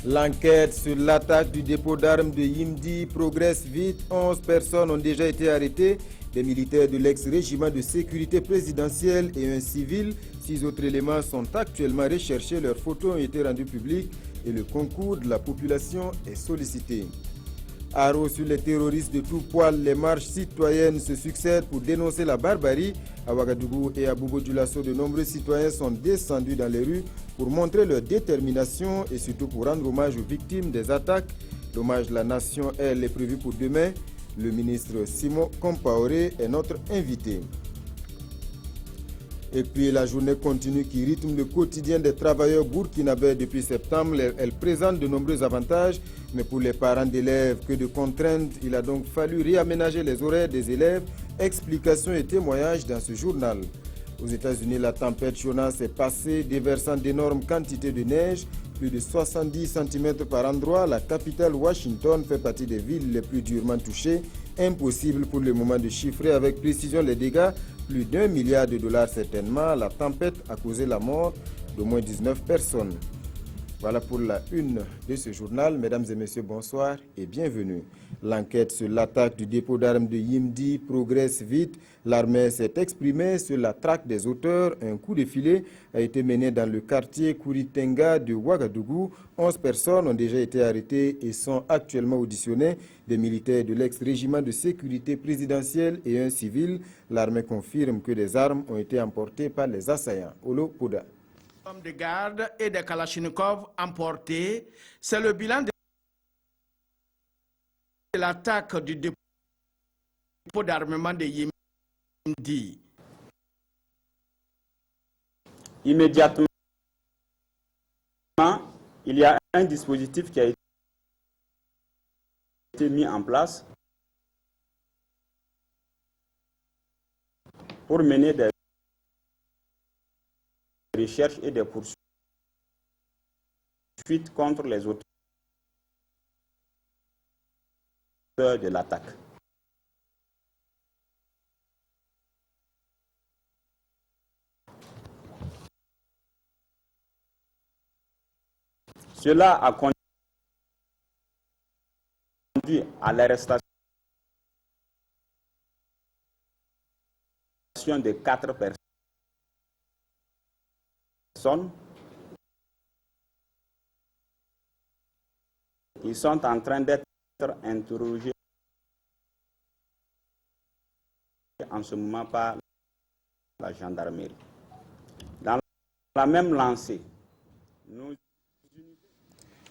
L'enquête sur l'attaque du dépôt d'armes de Yimdi progresse vite. 11 personnes ont déjà été arrêtées. Des militaires de l'ex-régiment de sécurité présidentielle et un civil. 6 autres éléments sont actuellement recherchés. Leurs photos ont été rendues publiques et le concours de la population est sollicité. Haro sur les terroristes de tout poil, les marches citoyennes se succèdent pour dénoncer la barbarie. À Ouagadougou et à Bobo-Dioulasso, de nombreux citoyens sont descendus dans les rues pour montrer leur détermination et surtout pour rendre hommage aux victimes des attaques. L'hommage de la nation, elle, est prévu pour demain. Le ministre Simon Compaoré est notre invité. Et puis la journée continue qui rythme le quotidien des travailleurs burkinabés depuis septembre. Elle présente de nombreux avantages, mais pour les parents d'élèves, que de contraintes. Il a donc fallu réaménager les horaires des élèves. Explications et témoignages dans ce journal. Aux États-Unis, la tempête Jonas est passée, déversant d'énormes quantités de neige, plus de 70 cm par endroit. La capitale Washington fait partie des villes les plus durement touchées. Impossible pour le moment de chiffrer avec précision les dégâts. Plus d'1 milliard de dollars certainement. La tempête a causé la mort d'au moins 19 personnes. Voilà pour la une de ce journal. Mesdames et messieurs, bonsoir et bienvenue. L'enquête sur l'attaque du dépôt d'armes de Yimdi progresse vite. L'armée s'est exprimée sur la traque des auteurs. Un coup de filet a été mené dans le quartier Kouritenga de Ouagadougou. 11 personnes ont déjà été arrêtées et sont actuellement auditionnées. Des militaires de l'ex-régiment de sécurité présidentielle et un civil. L'armée confirme que des armes ont été emportées par les assaillants. Olo Pouda. Hommes de garde et des Kalachnikov emportés. C'est le bilan de l'attaque du dépôt d'armement de Yimdi. Immédiatement, il y a un dispositif qui a été mis en place pour mener des recherches et des poursuites contre les auteurs de l'attaque. Cela a conduit à l'arrestation de 4 personnes. Ils sont en train d'être interrogés en ce moment par la gendarmerie. Dans la même lancée, nous...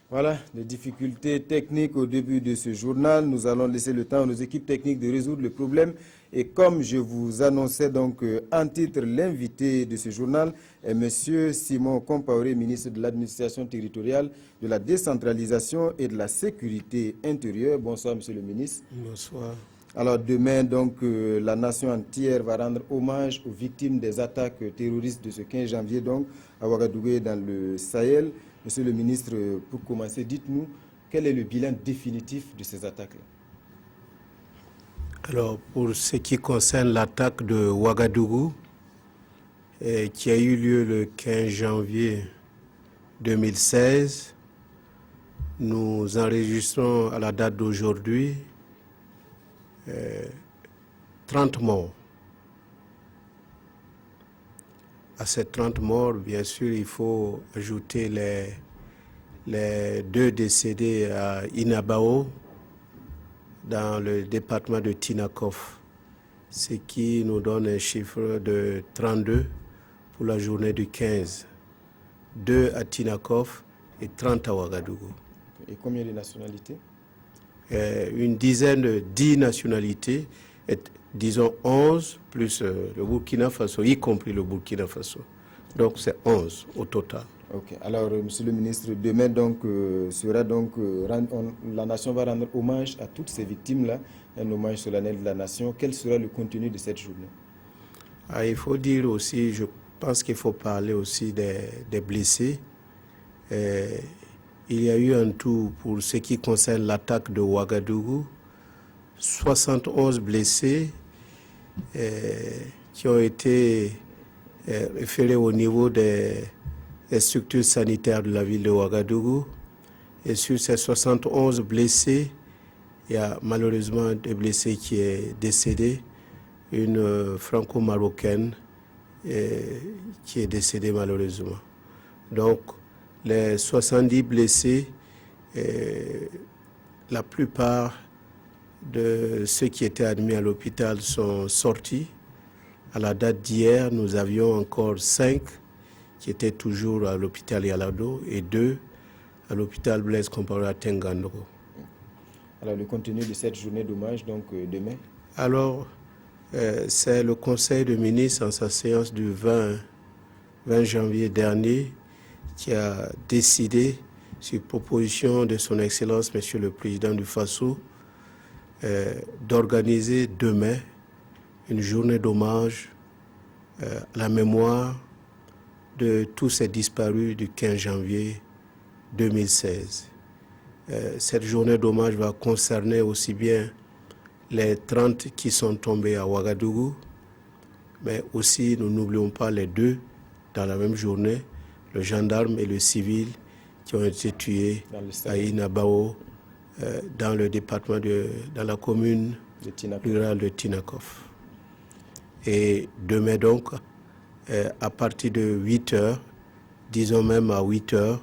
Voilà, les difficultés techniques au début de ce journal. Nous allons laisser le temps à nos équipes techniques de résoudre le problème. Et comme je vous annonçais donc en titre, l'invité de ce journal est M. Simon Compaoré, ministre de l'Administration territoriale, de la décentralisation et de la sécurité intérieure. Bonsoir, Monsieur le ministre. Bonsoir. Alors demain, donc, la nation entière va rendre hommage aux victimes des attaques terroristes de ce 15 janvier, donc, à Ouagadougou et dans le Sahel. Monsieur le ministre, pour commencer, dites-nous, quel est le bilan définitif de ces attaques-là? Alors, pour ce qui concerne l'attaque de Ouagadougou, qui a eu lieu le 15 janvier 2016, nous enregistrons à la date d'aujourd'hui 30 morts. À ces 30 morts, bien sûr, il faut ajouter les 2 décédés à Inabao, dans le département de Tinakov, ce qui nous donne un chiffre de 32 pour la journée du 15. 2 à Tinakov et 30 à Ouagadougou. Et combien de nationalités? Une dizaine de 10 nationalités, et, disons 11, plus le Burkina Faso, y compris le Burkina Faso. Donc c'est 11 au total. Ok. Alors, Monsieur le ministre, demain donc sera donc la nation va rendre hommage à toutes ces victimes-là, un hommage solennel de la nation. Quel sera le contenu de cette journée? Il faut dire aussi, je pense qu'il faut parler aussi des blessés. Il y a eu un tout, pour ce qui concerne l'attaque de Ouagadougou, 71 blessés qui ont été référés au niveau des structures sanitaires de la ville de Ouagadougou. Et sur ces 71 blessés, il y a malheureusement des blessés qui est décédé, une franco-marocaine qui est décédée malheureusement. Donc, les 70 blessés, la plupart de ceux qui étaient admis à l'hôpital sont sortis. À la date d'hier, nous avions encore 5 qui étaient toujours à l'hôpital Yalado et 2 à l'hôpital Blaise Compaoré à Tengandoro. Alors, le contenu de cette journée d'hommage, donc demain? Alors, c'est le Conseil de ministres en sa séance du 20 janvier dernier qui a décidé, sur proposition de son Excellence, Monsieur le Président du Faso, d'organiser demain une journée d'hommage à la mémoire de tous ces disparus du 15 janvier 2016. Cette journée d'hommage va concerner aussi bien les 30 qui sont tombés à Ouagadougou, mais aussi, nous n'oublions pas les 2 dans la même journée, le gendarme et le civil qui ont été tués à Inabao, dans le département dans la commune rurale de Tinakov. Et demain donc, à partir de 8 heures, disons même à 8 heures,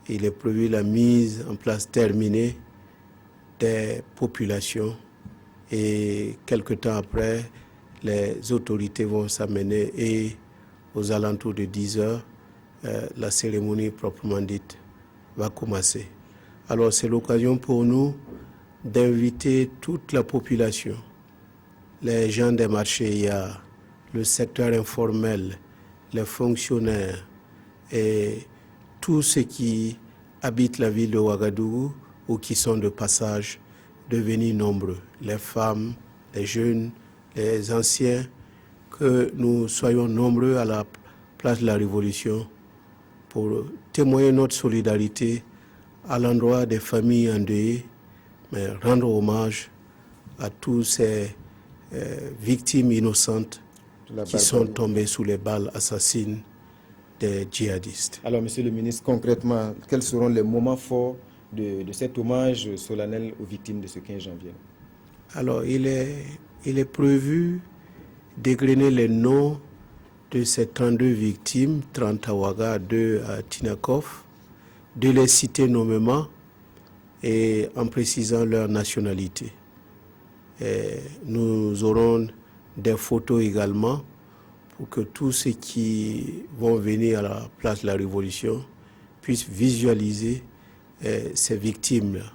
il est prévu la mise en place terminée des populations et quelque temps après, les autorités vont s'amener et aux alentours de 10 heures, la cérémonie proprement dite va commencer. Alors c'est l'occasion pour nous d'inviter toute la population, les gens des marchés, il y a le secteur informel, les fonctionnaires et tous ceux qui habitent la ville de Ouagadougou ou qui sont de passage, de venir nombreux, les femmes, les jeunes, les anciens, que nous soyons nombreux à la place de la Révolution pour témoigner notre solidarité à l'endroit des familles endeuillées, mais rendre hommage à tous ces victimes innocentes qui sont tombées sous les balles assassines des djihadistes. Alors, Monsieur le ministre, concrètement, quels seront les moments forts de cet hommage solennel aux victimes de ce 15 janvier? Alors, il est prévu d'égrener les noms de ces 32 victimes, 30 à Ouaga, 2 à Tinakov, de les citer nommément et en précisant leur nationalité. Et nous aurons des photos également pour que tous ceux qui vont venir à la place de la Révolution puissent visualiser ces victimes-là.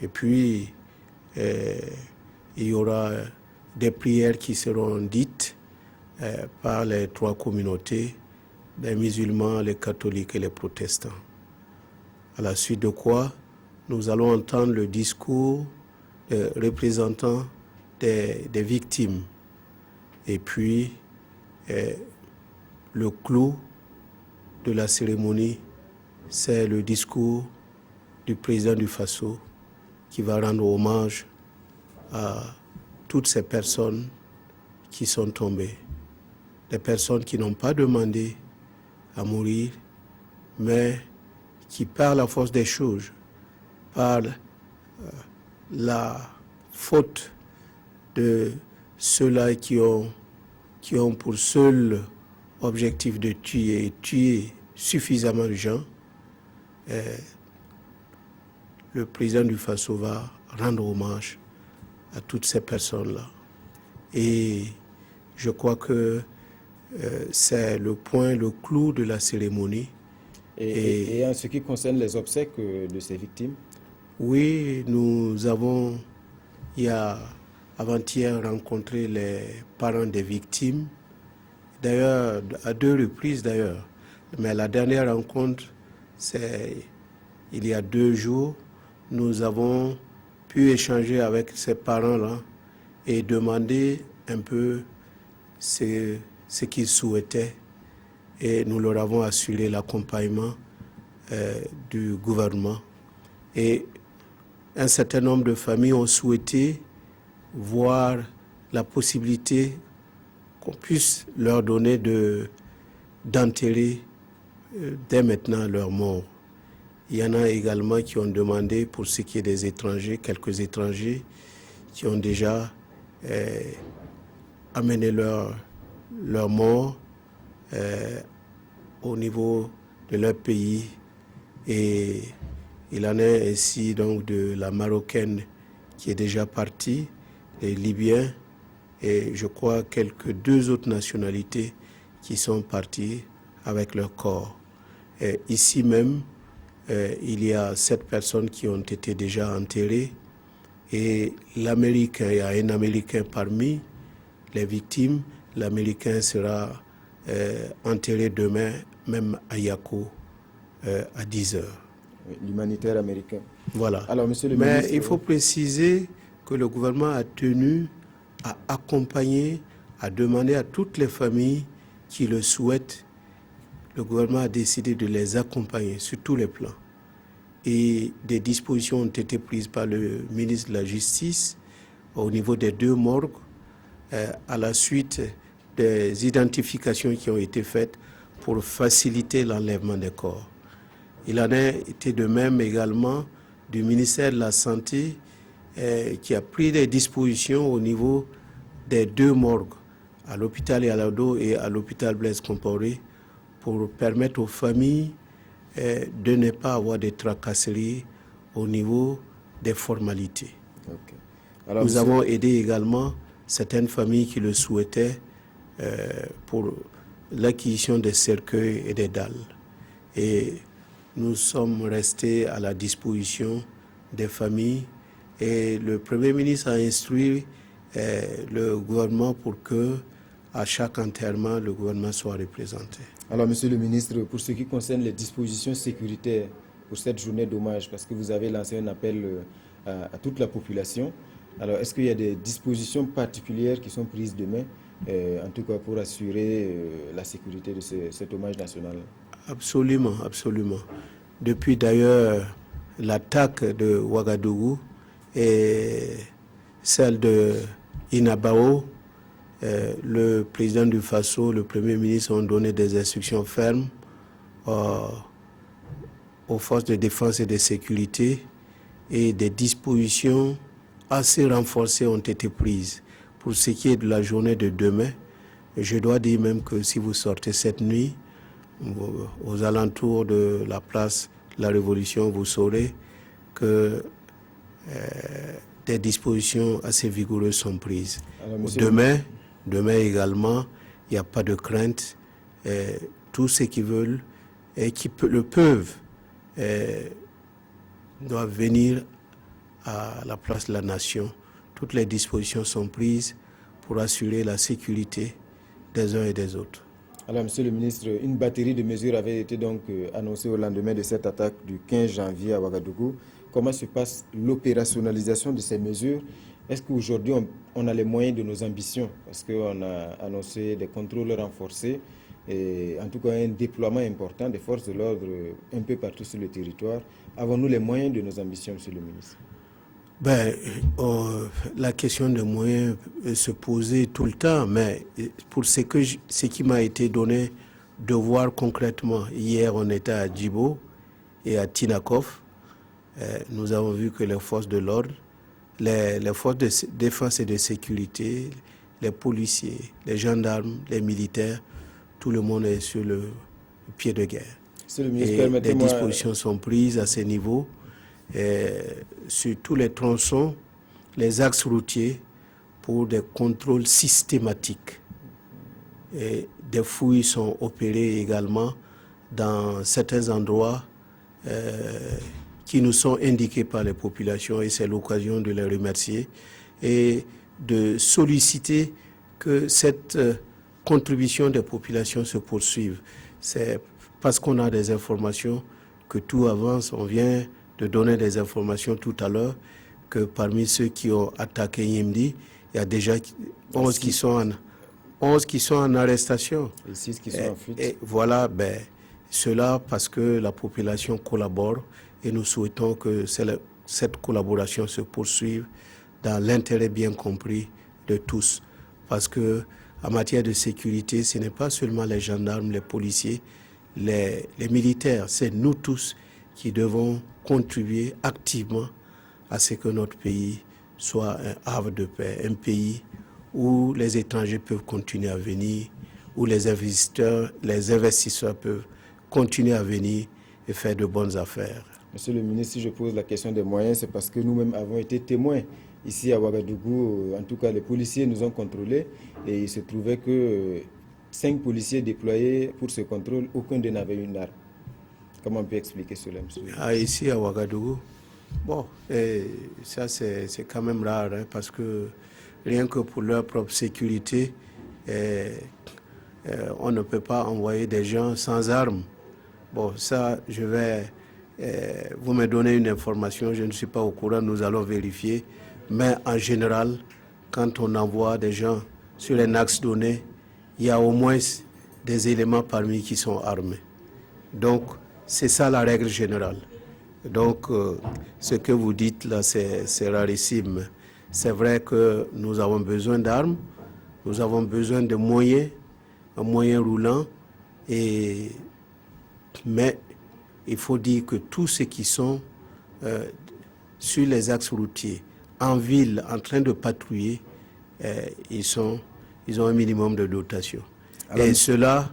Et puis, il y aura des prières qui seront dites par les 3 communautés, les musulmans, les catholiques et les protestants. À la suite de quoi, nous allons entendre le discours des représentants des victimes. Et puis, le clou de la cérémonie, c'est le discours du président du Faso qui va rendre hommage à toutes ces personnes qui sont tombées. Des personnes qui n'ont pas demandé à mourir, mais qui, par la force des choses, par la faute de ceux-là qui ont pour seul objectif de tuer suffisamment de gens, le président du Faso va rendre hommage à toutes ces personnes-là. Et je crois que c'est le point, le clou de la cérémonie. Et en ce qui concerne les obsèques de ces victimes? Oui, nous avons, il y a avant-hier, rencontré les parents des victimes, d'ailleurs à 2 reprises d'ailleurs. Mais la dernière rencontre, c'est il y a 2 jours. Nous avons pu échanger avec ces parents-là et demander un peu ce qu'ils souhaitaient. Et nous leur avons assuré l'accompagnement du gouvernement. Et un certain nombre de familles ont souhaité voir la possibilité qu'on puisse leur donner d'enterrer dès maintenant leur mort. Il y en a également qui ont demandé, pour ce qui est des étrangers, quelques étrangers qui ont déjà amené leur mort au niveau de leur pays. Et il en est ainsi donc de la Marocaine qui est déjà partie, les Libyens, et je crois deux autres nationalités qui sont parties avec leur corps. Et ici même, il y a 7 personnes qui ont été déjà enterrées, et l'Américain, il y a un Américain parmi les victimes. L'Américain sera enterré demain, même à Yako, à 10h. L'humanitaire américain. Voilà. Alors, monsieur le Mais ministre, il faut préciser que le gouvernement a tenu à accompagner, à demander à toutes les familles qui le souhaitent. Le gouvernement a décidé de les accompagner sur tous les plans. Et des dispositions ont été prises par le ministre de la Justice au niveau des 2 morgues, à la suite des identifications qui ont été faites pour faciliter l'enlèvement des corps. Il en a été de même également du ministère de la Santé qui a pris des dispositions au niveau des 2 morgues, à l'hôpital Yalado et à l'hôpital Blaise Compaoré, pour permettre aux familles de ne pas avoir de tracasseries au niveau des formalités. Okay. Alors, nous avons aidé également certaines familles qui le souhaitaient pour l'acquisition des cercueils et des dalles. Et nous sommes restés à la disposition des familles, et le Premier ministre a instruit le gouvernement pour que à chaque enterrement, le gouvernement soit représenté. Alors, monsieur le ministre, pour ce qui concerne les dispositions sécuritaires pour cette journée d'hommage, parce que vous avez lancé un appel à toute la population, alors est-ce qu'il y a des dispositions particulières qui sont prises demain, en tout cas pour assurer la sécurité de cet hommage national? Absolument, absolument. Depuis d'ailleurs l'attaque de Ouagadougou et celle de Inabao, le président du Faso, le Premier ministre ont donné des instructions fermes aux forces de défense et de sécurité, et des dispositions assez renforcées ont été prises. Pour ce qui est de la journée de demain, je dois dire même que si vous sortez cette nuit, aux alentours de la place de la Révolution, vous saurez que des dispositions assez vigoureuses sont prises. Alors, demain également, il n'y a pas de crainte. Tous ceux qui veulent et qui le peuvent doivent venir à la place de la Nation. Toutes les dispositions sont prises pour assurer la sécurité des uns et des autres. Alors, monsieur le ministre, une batterie de mesures avait été donc annoncée au lendemain de cette attaque du 15 janvier à Ouagadougou. Comment se passe l'opérationnalisation de ces mesures? Est-ce qu'aujourd'hui, on a les moyens de nos ambitions? Parce qu'on a annoncé des contrôles renforcés et en tout cas un déploiement important des forces de l'ordre un peu partout sur le territoire. Avons-nous les moyens de nos ambitions, monsieur le ministre? La question des moyens se posait tout le temps, mais pour ce qui m'a été donné de voir concrètement, hier on était à Djibo et à Tinakov, nous avons vu que les forces de l'ordre, les forces de défense et de sécurité, les policiers, les gendarmes, les militaires, tout le monde est sur le pied de guerre. Et des dispositions sont prises à ce niveau. Sur tous les tronçons, les axes routiers, pour des contrôles systématiques. Et des fouilles sont opérées également dans certains endroits qui nous sont indiqués par les populations, et c'est l'occasion de les remercier et de solliciter que cette contribution des populations se poursuive. C'est parce qu'on a des informations que tout avance. On vient de donner des informations tout à l'heure que parmi ceux qui ont attaqué Yimdi, il y a déjà 11 qui sont en arrestation. Et 6 qui sont en fuite. Et voilà, cela parce que la population collabore, et nous souhaitons que cette collaboration se poursuive dans l'intérêt bien compris de tous. Parce que en matière de sécurité, ce n'est pas seulement les gendarmes, les policiers, les militaires, c'est nous tous qui devons contribuer activement à ce que notre pays soit un havre de paix, un pays où les étrangers peuvent continuer à venir, où les investisseurs peuvent continuer à venir et faire de bonnes affaires. Monsieur le ministre, si je pose la question des moyens, c'est parce que nous-mêmes avons été témoins. Ici à Ouagadougou, en tout cas, les policiers nous ont contrôlés et il se trouvait que 5 policiers déployés pour ce contrôle, aucun d'eux n'avait une arme. Comment on peut expliquer cela, monsieur? Ici à Ouagadougou, bon, ça c'est quand même rare, hein, parce que rien que pour leur propre sécurité, on ne peut pas envoyer des gens sans armes. Bon, ça, je vais... vous me donnez une information, je ne suis pas au courant, nous allons vérifier. Mais en général, quand on envoie des gens sur un axe donné, il y a au moins des éléments parmi qui sont armés. Donc, c'est ça la règle générale. Donc, ce que vous dites là, c'est rarissime. C'est vrai que nous avons besoin d'armes, nous avons besoin de moyens, un moyen roulant, mais il faut dire que tous ceux qui sont sur les axes routiers, en ville, en train de patrouiller, ils ont un minimum de dotation. Alors, et cela,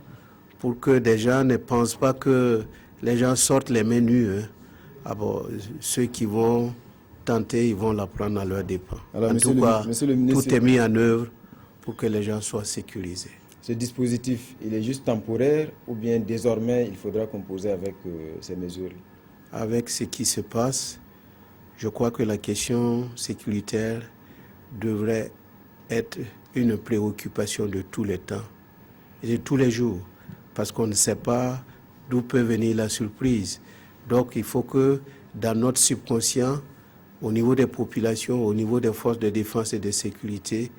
pour que des gens ne pensent pas que les gens sortent les mains nues. Hein. Ah bon, ceux qui vont tenter, ils vont la prendre à leur dépens. Alors, en tout cas, tout est mis en œuvre pour que les gens soient sécurisés. Ce dispositif, il est juste temporaire ou bien désormais, il faudra composer avec ces mesures? Avec ce qui se passe, je crois que la question sécuritaire devrait être une préoccupation de tous les temps et de tous les jours, parce qu'on ne sait pas d'où peut venir la surprise. Donc il faut que dans notre subconscient, au niveau des populations, au niveau des forces de défense et de sécurité,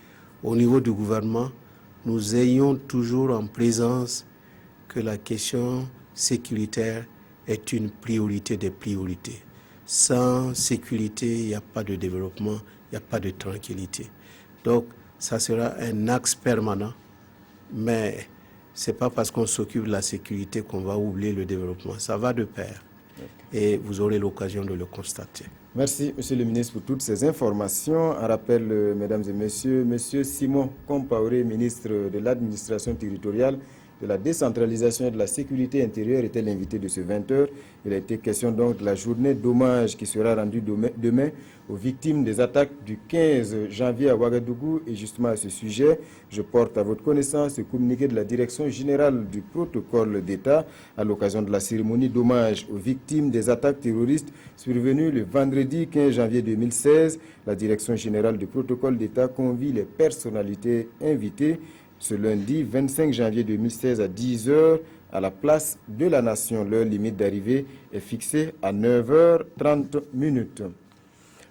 au niveau du gouvernement, nous ayons toujours en présence que la question sécuritaire est une priorité des priorités. Sans sécurité, il n'y a pas de développement, il n'y a pas de tranquillité. Donc, ça sera un axe permanent, mais ce n'est pas parce qu'on s'occupe de la sécurité qu'on va oublier le développement. Ça va de pair. Et vous aurez l'occasion de le constater. Merci, monsieur le ministre, pour toutes ces informations. Un rappel, mesdames et messieurs, monsieur Simon Compaoré, ministre de l'administration territoriale, de la décentralisation et de la sécurité intérieure, était l'invité de ce 20h. Il a été question donc de la journée d'hommage qui sera rendue demain aux victimes des attaques du 15 janvier à Ouagadougou. Et justement à ce sujet, je porte à votre connaissance le communiqué de la Direction générale du protocole d'État à l'occasion de la cérémonie d'hommage aux victimes des attaques terroristes survenues le vendredi 15 janvier 2016. La Direction générale du protocole d'État convie les personnalités invitées ce lundi 25 janvier 2016 à 10h à la place de la Nation. L'heure limite d'arrivée est fixée à 9h30.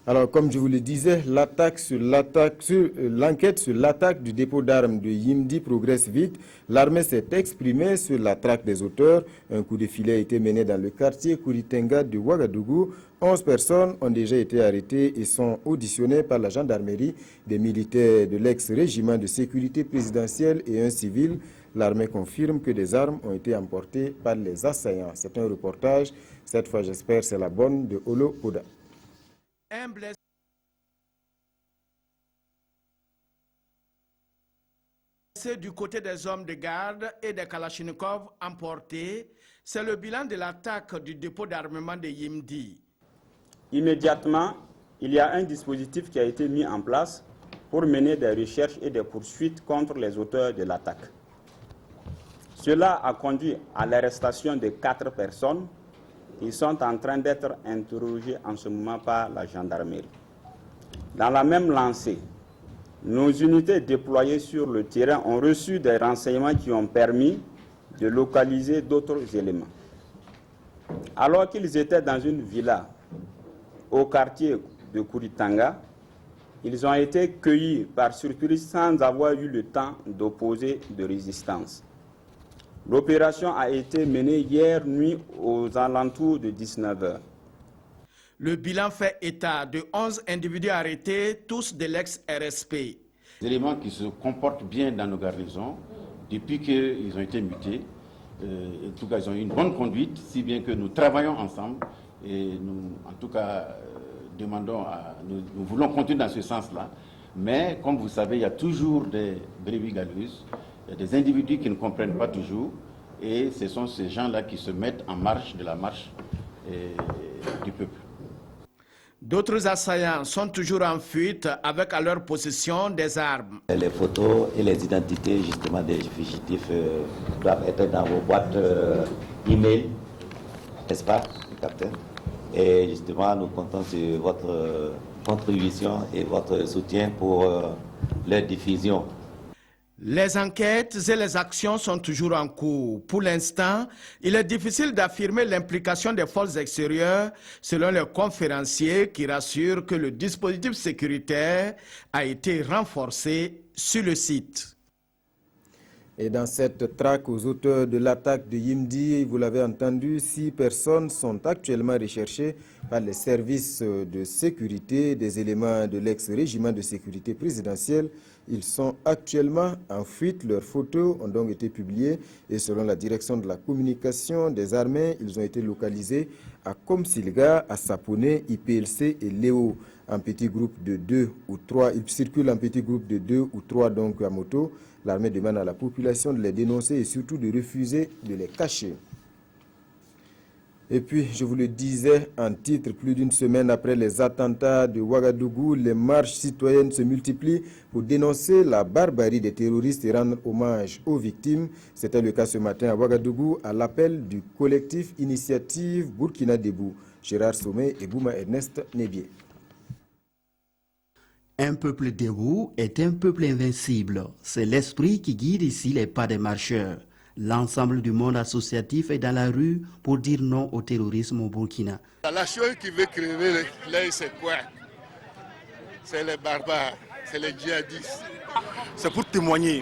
Alors, comme je vous le disais, l'enquête sur l'attaque du dépôt d'armes de Yimdi progresse vite. L'armée s'est exprimée sur la traque des auteurs. Un coup de filet a été mené dans le quartier Kouritenga de Ouagadougou. 11 personnes ont déjà été arrêtées et sont auditionnées par la gendarmerie, des militaires de l'ex-régiment de sécurité présidentielle et un civil. L'armée confirme que des armes ont été emportées par les assaillants. C'est un reportage. Cette fois, j'espère, c'est la bonne de Olo Poda. Un blessé du côté des hommes de garde et des Kalachnikov emportés, c'est le bilan de l'attaque du dépôt d'armement de Yimdi. Immédiatement, il y a un dispositif qui a été mis en place pour mener des recherches et des poursuites contre les auteurs de l'attaque. Cela a conduit à l'arrestation de 4 personnes qui sont en train d'être interrogés en ce moment par la gendarmerie. Dans la même lancée, nos unités déployées sur le terrain ont reçu des renseignements qui ont permis de localiser d'autres éléments. Alors qu'ils étaient dans une villa au quartier de Kouritenga, ils ont été cueillis par surprise sans avoir eu le temps d'opposer de résistance. L'opération a été menée hier nuit aux alentours de 19h. Le bilan fait état de 11 individus arrêtés, tous de l'ex-RSP. Des éléments qui se comportent bien dans nos garnisons depuis qu'ils ont été mutés En tout cas, ils ont eu une bonne conduite, si bien que nous travaillons ensemble et nous, en tout cas, nous voulons continuer dans ce sens-là. Mais, comme vous savez, il y a toujours des brebis galeuses, il y a des individus qui ne comprennent pas toujours, et ce sont ces gens-là qui se mettent en marche de la marche du peuple. D'autres assaillants sont toujours en fuite avec à leur possession des armes. Les photos et les identités justement des fugitifs doivent être dans vos boîtes email, n'est-ce pas, capitaine? Et justement, nous comptons sur votre contribution et votre soutien pour leur diffusion. Les enquêtes et les actions sont toujours en cours. Pour l'instant, il est difficile d'affirmer l'implication des forces extérieures, selon le conférencier qui rassure que le dispositif sécuritaire a été renforcé sur le site. Et dans cette traque aux auteurs de l'attaque de Yimdi, vous l'avez entendu, 6 personnes sont actuellement recherchées par les services de sécurité des éléments de l'ex-régiment de sécurité présidentielle. Ils sont actuellement en fuite. Leurs photos ont donc été publiées et selon la direction de la communication des armées, ils ont été localisés à Komsilga, à Sapone, IPLC et Léo. En petit groupe de 2 ou 3, ils circulent en petit groupe de 2 ou 3 donc à moto. L'armée demande à la population de les dénoncer et surtout de refuser de les cacher. Et puis, je vous le disais en titre, plus d'une semaine après les attentats de Ouagadougou, les marches citoyennes se multiplient pour dénoncer la barbarie des terroristes et rendre hommage aux victimes. C'était le cas ce matin à Ouagadougou à l'appel du collectif Initiative Burkina Debout. Gérard Sommet et Bouma Ernest Nébier. Un peuple debout est un peuple invincible. C'est l'esprit qui guide ici les pas des marcheurs. L'ensemble du monde associatif est dans la rue pour dire non au terrorisme au Burkina. La chose qui veut crever l'œil, c'est quoi? C'est les barbares, c'est les djihadistes. C'est pour témoigner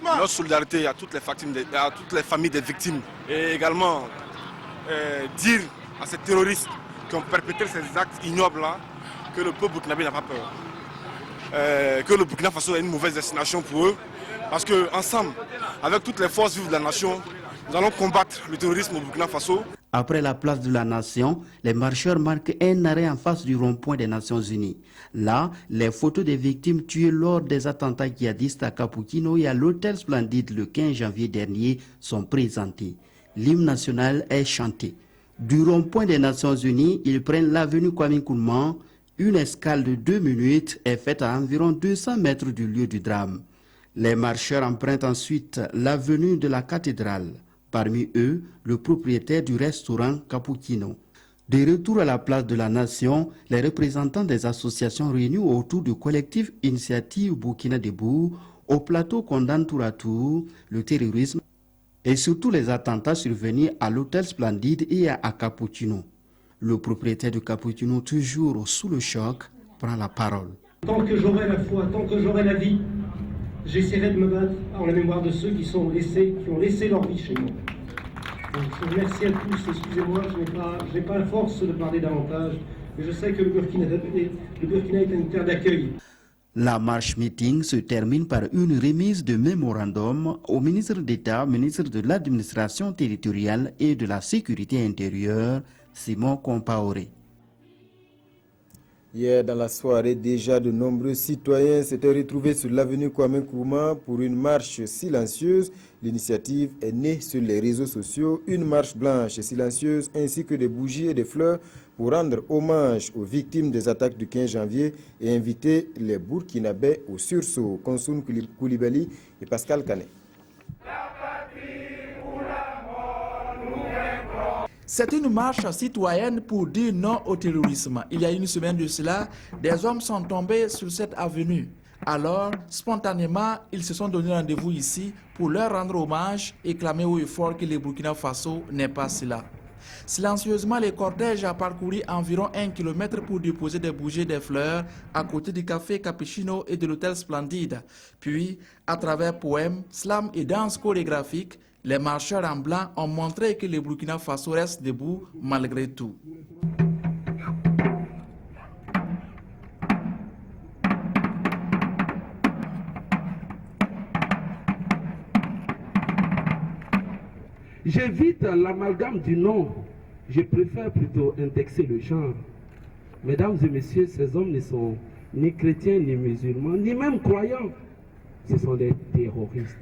notre solidarité à toutes les familles des victimes. Et également dire à ces terroristes qui ont perpétré ces actes ignobles-là que le peuple burkinabé n'a pas peur. Que le Burkina Faso est une mauvaise destination pour eux. Parce qu'ensemble, avec toutes les forces vives de la nation, nous allons combattre le terrorisme au Burkina Faso. Après la place de la Nation, les marcheurs marquent un arrêt en face du rond-point des Nations Unies. Là, les photos des victimes tuées lors des attentats djihadistes à Kapukino et à l'hôtel Splendide le 15 janvier dernier sont présentées. L'hymne national est chanté. Du rond-point des Nations Unies, ils prennent l'avenue Kwame Nkrumah. Une escale de 2 minutes est faite à environ 200 mètres du lieu du drame. Les marcheurs empruntent ensuite l'avenue de la cathédrale. Parmi eux, le propriétaire du restaurant Cappuccino. De retour à la place de la Nation, les représentants des associations réunies autour du collectif Initiative Burkina Debout au plateau condamnent tour à tour le terrorisme et surtout les attentats survenus à l'hôtel Splendide et à Cappuccino. Le propriétaire du Cappuccino, toujours sous le choc, prend la parole. Tant que j'aurai la foi, tant que j'aurai la vie, j'essaierai de me battre en la mémoire de ceux qui ont laissé leur vie chez moi. Donc, je vous remercie à tous, excusez-moi, je n'ai pas la force de parler davantage, mais je sais que le Burkina est une terre d'accueil. La marche meeting se termine par une remise de mémorandum au ministre d'État, ministre de l'Administration territoriale et de la Sécurité intérieure, Simon Compaoré. Hier, dans la soirée, déjà de nombreux citoyens s'étaient retrouvés sur l'avenue Kwame Nkrumah pour une marche silencieuse. L'initiative est née sur les réseaux sociaux, une marche blanche et silencieuse ainsi que des bougies et des fleurs pour rendre hommage aux victimes des attaques du 15 janvier et inviter les Burkinabés au sursaut. Konsoun Koulibaly et Pascal Canet. C'est une marche citoyenne pour dire non au terrorisme. Il y a une semaine de cela, des hommes sont tombés sur cette avenue. Alors, spontanément, ils se sont donné rendez-vous ici pour leur rendre hommage et clamer haut et fort que le Burkina Faso n'est pas cela. Silencieusement, les cortèges ont parcouru environ 1 km pour déposer des bougies et des fleurs à côté du café Cappuccino et de l'hôtel Splendide. Puis, à travers poèmes, slams et danses chorégraphiques, les marcheurs en blanc ont montré que le Burkina Faso reste debout malgré tout. J'évite l'amalgame du nom. Je préfère plutôt indexer le genre. Mesdames et messieurs, ces hommes ne sont ni chrétiens, ni musulmans, ni même croyants. Ce sont des terroristes.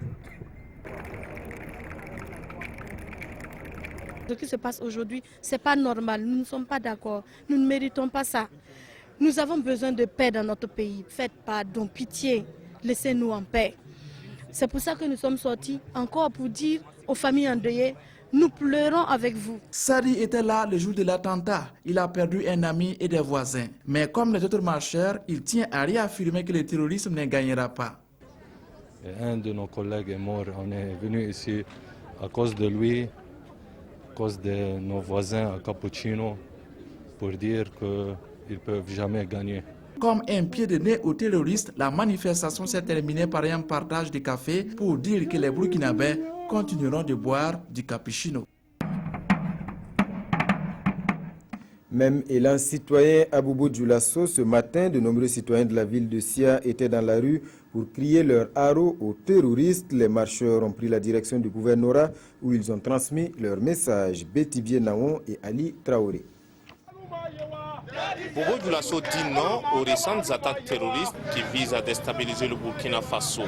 Ce qui se passe aujourd'hui, ce n'est pas normal. Nous ne sommes pas d'accord. Nous ne méritons pas ça. Nous avons besoin de paix dans notre pays. Faites pardon, pitié. Laissez-nous en paix. C'est pour ça que nous sommes sortis encore pour dire aux familles endeuillées, nous pleurons avec vous. Sadi était là le jour de l'attentat. Il a perdu un ami et des voisins. Mais comme les autres marcheurs, il tient à réaffirmer que le terrorisme ne gagnera pas. Et un de nos collègues est mort. On est venu ici à cause de lui, à cause de nos voisins à Cappuccino, pour dire qu'ils ne peuvent jamais gagner. Comme un pied de nez aux terroristes, la manifestation s'est terminée par un partage de café pour dire que les Burkinabés continueront de boire du cappuccino. Même élan citoyen à Bobo Dioulasso, ce matin, de nombreux citoyens de la ville de Sia étaient dans la rue pour crier leur haro aux terroristes. Les marcheurs ont pris la direction du gouvernorat où ils ont transmis leur message. Betty Naon et Ali Traoré. Bobo Dioulasso dit non aux récentes attaques terroristes qui visent à déstabiliser le Burkina Faso.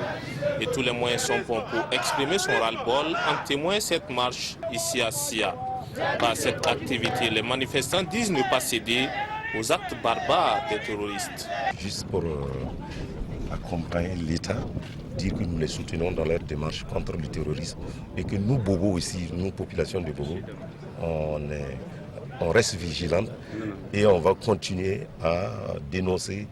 Et tous les moyens sont bons pour exprimer son ras-le-bol, en témoigne cette marche ici à Sia. Par cette activité, les manifestants disent ne pas céder aux actes barbares des terroristes. Juste pour accompagner l'État, dire que nous les soutenons dans leur démarche contre le terrorisme et que nous, Bobo ici, nous, population de Bobo, on reste vigilante et on va continuer à dénoncer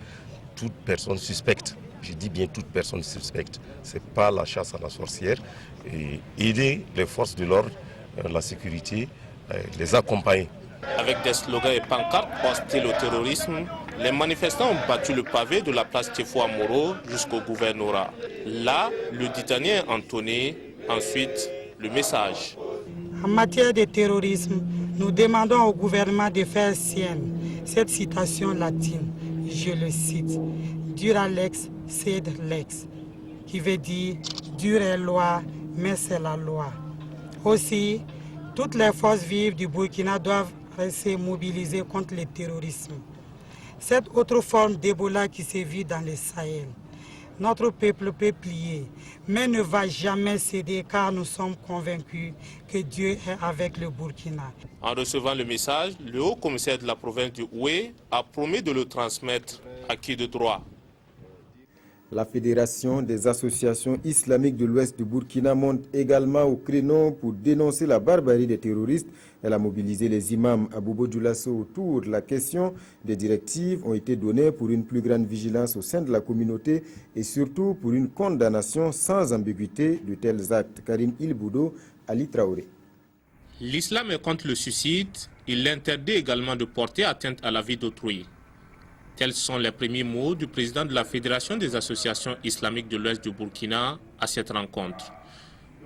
toute personne suspecte. Je dis bien toute personne suspecte. Ce n'est pas la chasse à la sorcière. Et aider les forces de l'ordre, la sécurité, les accompagner. Avec des slogans et pancartes hostiles au terrorisme, les manifestants ont battu le pavé de la place Tiefo Amoro jusqu'au gouvernorat. Là, le Ditanien a entonné ensuite le message. En matière de terrorisme, nous demandons au gouvernement de faire sienne cette citation latine, je le cite, Dura lex sed lex, qui veut dire dure est loi, mais c'est la loi. Aussi, toutes les forces vives du Burkina doivent rester mobilisées contre le terrorisme. Cette autre forme d'Ebola qui sévit dans le Sahel. Notre peuple peut plier, mais ne va jamais céder car nous sommes convaincus que Dieu est avec le Burkina. En recevant le message, le haut commissaire de la province du Houé a promis de le transmettre à qui de droit. La Fédération des associations islamiques de l'Ouest du Burkina monte également au créneau pour dénoncer la barbarie des terroristes. Elle a mobilisé les imams à Bobo Dioulasso autour de la question. Des directives ont été données pour une plus grande vigilance au sein de la communauté et surtout pour une condamnation sans ambiguïté de tels actes. Karim Ilboudo, Ali Traoré. L'islam est contre le suicide. Il interdit également de porter atteinte à la vie d'autrui. Tels sont les premiers mots du président de la Fédération des associations islamiques de l'Ouest du Burkina à cette rencontre.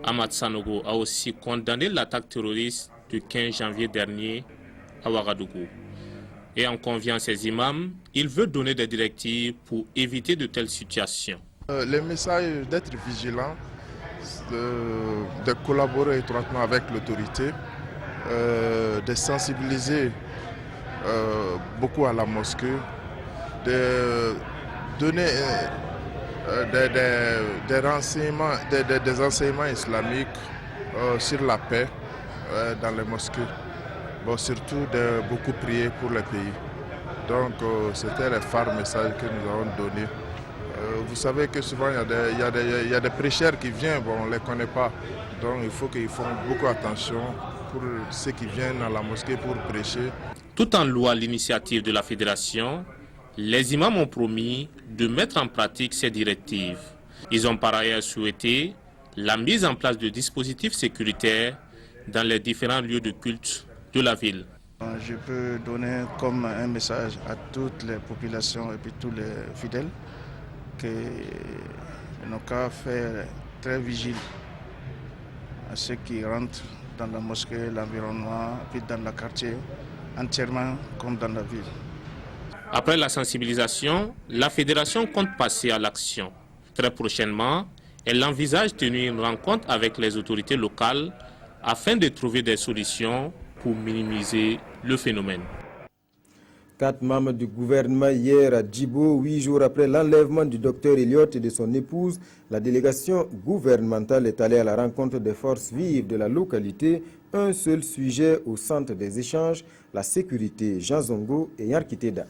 Ahmad Sanogo a aussi condamné l'attaque terroriste du 15 janvier dernier à Ouagadougou. Et en conviant ses imams, il veut donner des directives pour éviter de telles situations. Le message d'être vigilant, de collaborer étroitement avec l'autorité, de sensibiliser beaucoup à la mosquée, de donner des renseignements, des enseignements islamiques sur la paix dans les mosquées. Bon, surtout de beaucoup prier pour le pays. Donc c'était le phare message que nous avons donné. Vous savez que souvent il y a des prêcheurs qui viennent, bon, on ne les connaît pas. Donc il faut qu'ils fassent beaucoup attention pour ceux qui viennent à la mosquée pour prêcher. Tout en louant l'initiative de la fédération, les imams ont promis de mettre en pratique ces directives. Ils ont par ailleurs souhaité la mise en place de dispositifs sécuritaires dans les différents lieux de culte de la ville. Je peux donner comme un message à toutes les populations et puis tous les fidèles que nos cas fait très vigile à ceux qui rentrent dans la mosquée, l'environnement, puis dans le quartier, entièrement comme dans la ville. Après la sensibilisation, la fédération compte passer à l'action. Très prochainement, elle envisage tenir une rencontre avec les autorités locales afin de trouver des solutions pour minimiser le phénomène. 4 membres du gouvernement hier à Djibo, 8 jours après l'enlèvement du docteur Elliott et de son épouse. La délégation gouvernementale est allée à la rencontre des forces vives de la localité. Un seul sujet au centre des échanges, la sécurité. Jean Zongo et Yarkiteda.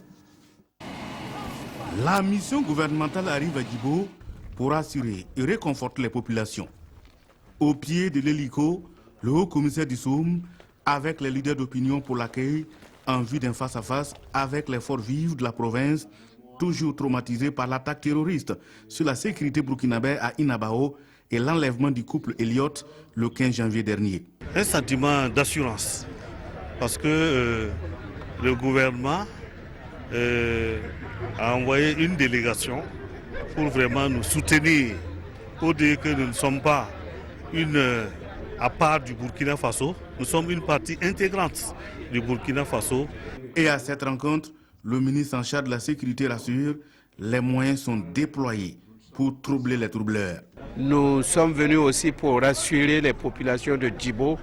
La mission gouvernementale arrive à Djibo pour assurer et réconforter les populations. Au pied de l'hélico, le haut-commissaire du SOUM, avec les leaders d'opinion pour l'accueil, en vue d'un face-à-face avec les forces vives de la province, toujours traumatisées par l'attaque terroriste sur la sécurité burkinabé à Inabao et l'enlèvement du couple Elliott le 15 janvier dernier. Un sentiment d'assurance, parce que le gouvernement a envoyé une délégation pour vraiment nous soutenir, pour dire que nous ne sommes pas à part du Burkina Faso, nous sommes une partie intégrante du Burkina Faso. Et à cette rencontre, le ministre en charge de la sécurité rassure, les moyens sont déployés pour troubler les troubleurs. Nous sommes venus aussi pour rassurer les populations de Djibo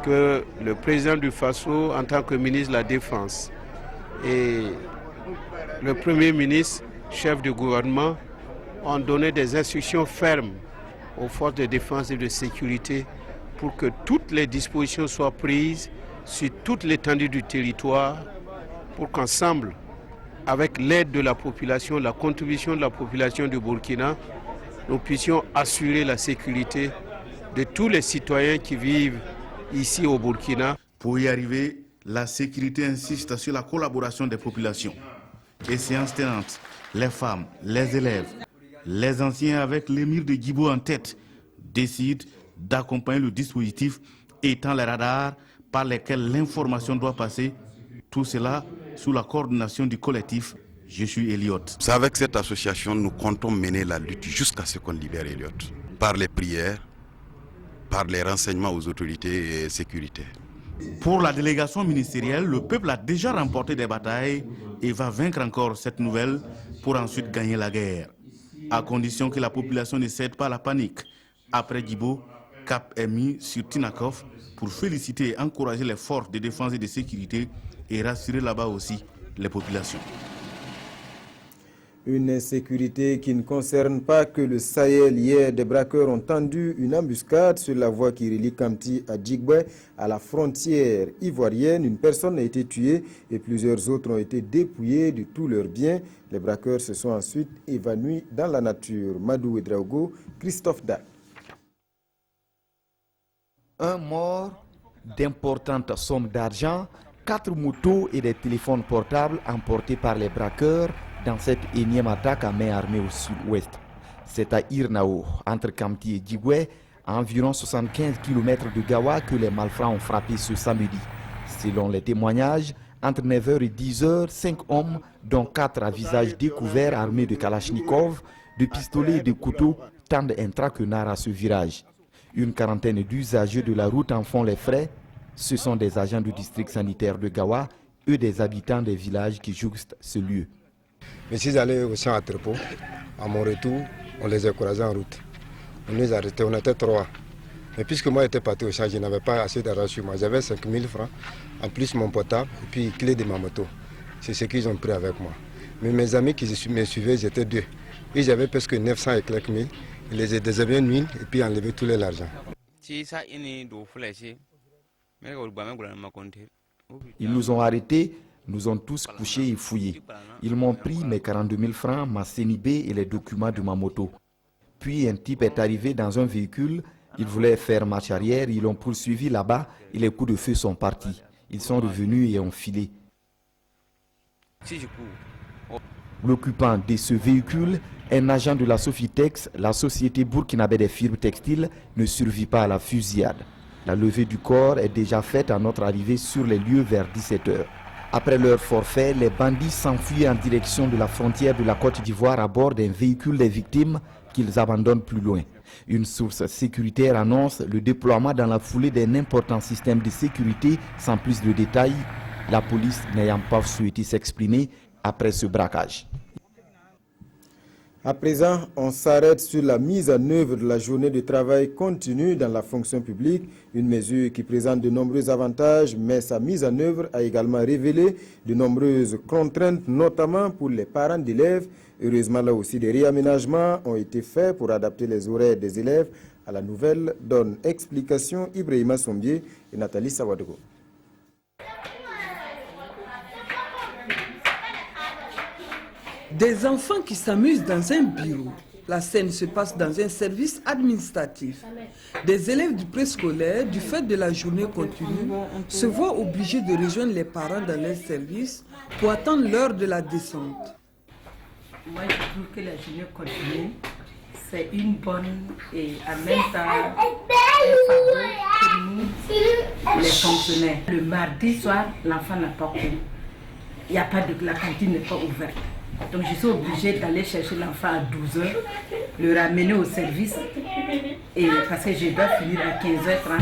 que le président du Faso, en tant que ministre de la Défense, et le Premier ministre, chef du gouvernement, ont donné des instructions fermes aux forces de défense et de sécurité pour que toutes les dispositions soient prises sur toute l'étendue du territoire pour qu'ensemble, avec l'aide de la population, la contribution de la population du Burkina, nous puissions assurer la sécurité de tous les citoyens qui vivent ici au Burkina. Pour y arriver, la sécurité insiste sur la collaboration des populations. Et séances tenantes, les femmes, les élèves, les anciens avec l'émir de Djibo en tête décident d'accompagner le dispositif étant les radars par lesquels l'information doit passer. Tout cela sous la coordination du collectif Je suis Elliott. C'est avec cette association nous comptons mener la lutte jusqu'à ce qu'on libère Elliott. Par les prières, par les renseignements aux autorités sécuritaires. Pour la délégation ministérielle, le peuple a déjà remporté des batailles et va vaincre encore cette nouvelle pour ensuite gagner la guerre. À condition que la population ne cède pas à la panique. Après Djibo, cap est mis sur Tinakov pour féliciter et encourager les forces de défense et de sécurité et rassurer là-bas aussi les populations. Une insécurité qui ne concerne pas que le Sahel. Hier, des braqueurs ont tendu une embuscade sur la voie qui relie Kamti à Djigbe, à la frontière ivoirienne. Une personne a été tuée et plusieurs autres ont été dépouillés de tous leurs biens. Les braqueurs se sont ensuite évanouis dans la nature. Madou Ouedraogo, Christophe Da. Un mort, d'importantes sommes d'argent, 4 motos et des téléphones portables emportés par les braqueurs dans cette énième attaque à main armée au sud-ouest. C'est à Irnao, entre Kamti et Djigwe, à environ 75 km de Gawa, que les malfrats ont frappé ce samedi. Selon les témoignages, entre 9h et 10h, 5 hommes, dont 4 à visage découvert armés de Kalachnikov, de pistolets et de couteaux, tendent un traquenard à ce virage. Une quarantaine d'usagers de la route en font les frais. Ce sont des agents du district sanitaire de Gawa, eux des habitants des villages qui jouxtent ce lieu. Je suis allé au champ à Trepo. À mon retour, on les a croisés en route. On les a arrêtés, on était 3. Mais puisque moi j'étais parti au champ, je n'avais pas assez d'argent sur moi. J'avais 5 000 francs, en plus mon portable et puis clé de ma moto. C'est ce qu'ils ont pris avec moi. Mais mes amis qui me suivaient, j'étais 2. Et j'avais presque 900 et quelques mille. Ils les ont déshabillés une nuit et puis enlevé tout l'argent. Ils nous ont arrêtés, nous ont tous couchés et fouillés. Ils m'ont pris mes 42 000 francs, ma CNIB et les documents de ma moto. Puis un type est arrivé dans un véhicule, il voulait faire marche arrière, ils l'ont poursuivi là-bas et les coups de feu sont partis. Ils sont revenus et ont filé. L'occupant de ce véhicule, un agent de la Sofitex, la société burkinabé des firmes textiles, ne survit pas à la fusillade. La levée du corps est déjà faite à notre arrivée sur les lieux vers 17h. Après leur forfait, les bandits s'enfuient en direction de la frontière de la Côte d'Ivoire à bord d'un véhicule des victimes qu'ils abandonnent plus loin. Une source sécuritaire annonce le déploiement dans la foulée d'un important système de sécurité sans plus de détails, la police n'ayant pas souhaité s'exprimer après ce braquage. À présent, on s'arrête sur la mise en œuvre de la journée de travail continu dans la fonction publique, une mesure qui présente de nombreux avantages, mais sa mise en œuvre a également révélé de nombreuses contraintes, notamment pour les parents d'élèves. Heureusement, là aussi, des réaménagements ont été faits pour adapter les horaires des élèves à la nouvelle donne. Explication Ibrahima Sombier et Nathalie Sawadogo. Des enfants qui s'amusent dans un bureau. La scène se passe dans un service administratif. Des élèves du préscolaire, du fait de la journée continue, se voient obligés de rejoindre les parents dans leur service pour attendre l'heure de la descente. Moi, je trouve que la journée continue, c'est une bonne et en même temps un faveur pour nous, les fonctionnaires. Le mardi soir, l'enfant n'a pas cours. Il n'y a pas de, la cantine n'est pas ouverte. Donc je suis obligée d'aller chercher l'enfant à 12h, le ramener au service, et parce que je dois finir à 15h30.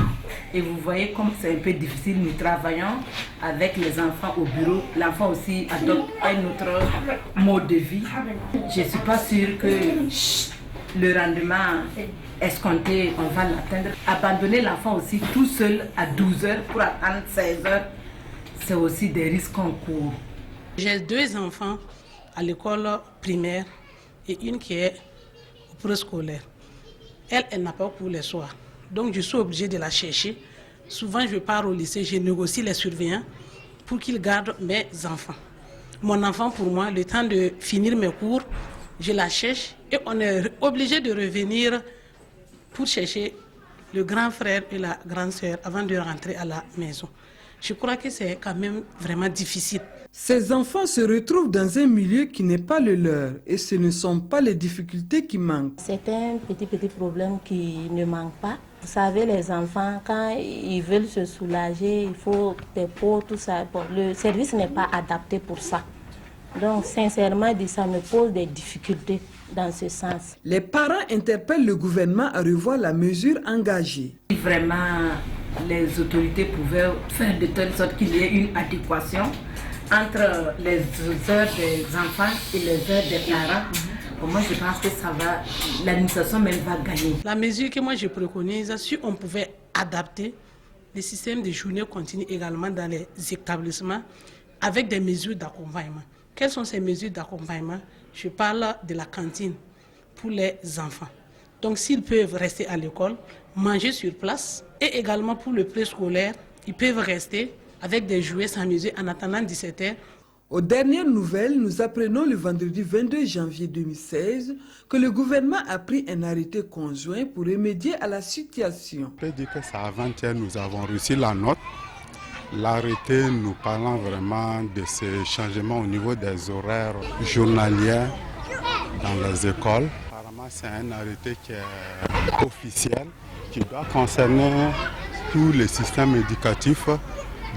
Et vous voyez comme c'est un peu difficile, nous travaillons avec les enfants au bureau. L'enfant aussi adopte un autre mode de vie. Je ne suis pas sûre que le rendement escompté, on va l'atteindre. Abandonner l'enfant aussi tout seul à 12h pour attendre 16h, c'est aussi des risques qu'on court. J'ai 2 enfants à l'école primaire et une qui est au préscolaire. Elle n'a pas cours les soirs. Donc je suis obligée de la chercher. Souvent je pars au lycée, je négocie les surveillants pour qu'ils gardent mes enfants. Mon enfant pour moi, le temps de finir mes cours, je la cherche et on est obligé de revenir pour chercher le grand frère et la grande sœur avant de rentrer à la maison. Je crois que c'est quand même vraiment difficile. Ces enfants se retrouvent dans un milieu qui n'est pas le leur et ce ne sont pas les difficultés qui manquent. C'est un petit problème qui ne manque pas. Vous savez, les enfants, quand ils veulent se soulager, il faut des pots, tout ça. Bon, le service n'est pas adapté pour ça. Donc, sincèrement, ça me pose des difficultés dans ce sens. Les parents interpellent le gouvernement à revoir la mesure engagée. Si vraiment les autorités pouvaient faire de telle sorte qu'il y ait une adéquation entre les heures des enfants et les heures des parents, pour moi je pense que ça va, l'administration même va gagner. La mesure que moi je préconise, si on pouvait adapter le système de journée continue également dans les établissements avec des mesures d'accompagnement. Quelles sont ces mesures d'accompagnement? Je parle de la cantine pour les enfants. Donc s'ils peuvent rester à l'école, manger sur place, et également pour le préscolaire, ils peuvent rester avec des jouets s'amuser en attendant 17h. Aux dernières nouvelles, nous apprenons le vendredi 22 janvier 2016 que le gouvernement a pris un arrêté conjoint pour remédier à la situation. Je peux dire que c'est avant-hier, nous avons reçu la note. L'arrêté nous parlant vraiment de ces changements au niveau des horaires journaliers dans les écoles. Apparemment, c'est un arrêté qui est officiel, qui doit concerner tous les systèmes éducatifs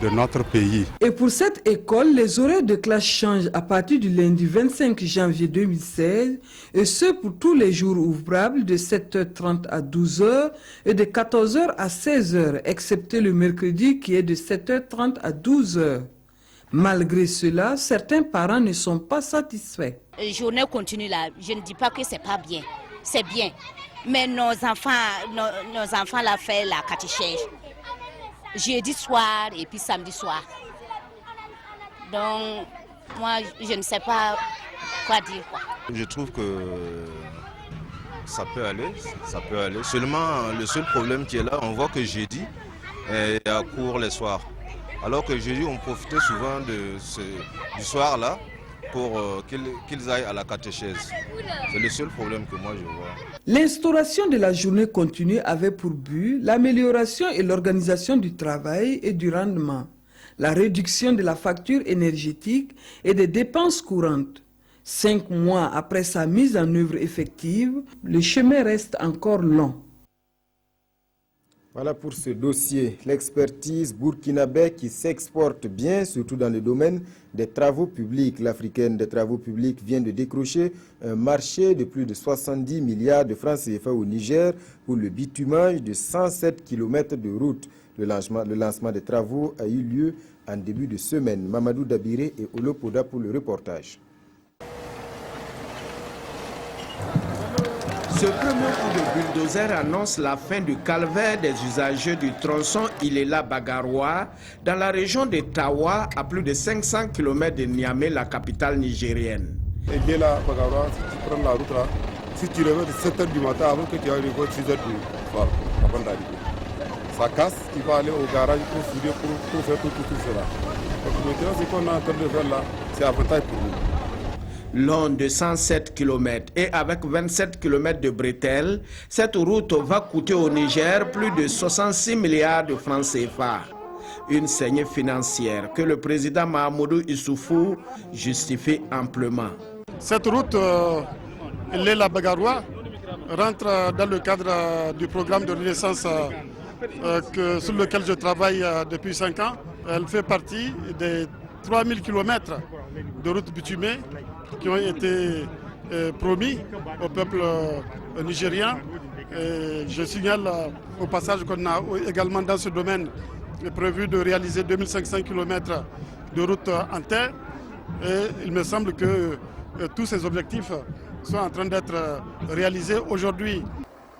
de notre pays. Et pour cette école, les horaires de classe changent à partir du lundi 25 janvier 2016 et ce pour tous les jours ouvrables de 7h30 à 12h et de 14h à 16h, excepté le mercredi qui est de 7h30 à 12h. Malgré cela, certains parents ne sont pas satisfaits. Journée continue là, je ne dis pas que c'est pas bien, c'est bien. Mais nos enfants là font la catéchèse. Jeudi soir et puis samedi soir. Donc, moi, je ne sais pas quoi dire. Je trouve que ça peut aller. Seulement, le seul problème qui est là, on voit que jeudi, il y a cours les soirs. Alors que jeudi, on profitait souvent du soir là pour qu'ils aillent à la catéchèse. C'est le seul problème que moi je vois. L'instauration de la journée continue avait pour but l'amélioration et l'organisation du travail et du rendement, la réduction de la facture énergétique et des dépenses courantes. 5 mois après sa mise en œuvre effective, le chemin reste encore long. Voilà pour ce dossier. L'expertise burkinabé qui s'exporte bien, surtout dans le domaine des travaux publics. L'Africaine des travaux publics vient de décrocher un marché de plus de 70 milliards de francs CFA au Niger pour le bitumage de 107 km de route. Le lancement des travaux a eu lieu en début de semaine. Mamadou Dabiré et Olopoda pour le reportage. Ce premier coup de bulldozer annonce la fin du calvaire des usagers du tronçon Ilela-Bagaroua dans la région de Tawa, à plus de 500 km de Niamey, la capitale nigérienne. Ilela-Bagaroua, si tu prends la route là, si tu reviens de 7h du matin avant que tu arrives à 6h du soir, avant d'arriver. Ça casse, tu vas aller au garage pour souder, pour faire tout cela. Donc maintenant, ce qu'on est en train de faire là, c'est avantage pour nous. Long de 107 km et avec 27 km de bretelles, cette route va coûter au Niger plus de 66 milliards de francs CFA. Une saignée financière que le président Mahamadou Issoufou justifie amplement. Cette route, Ilela-Bagaroua, rentre dans le cadre du programme de renaissance sur lequel je travaille depuis 5 ans. Elle fait partie des 3000 km de route bitumée qui ont été promis au peuple nigérien. Et je signale au passage qu'on a également dans ce domaine prévu de réaliser 2500 km de route en terre. Et il me semble que tous ces objectifs sont en train d'être réalisés aujourd'hui.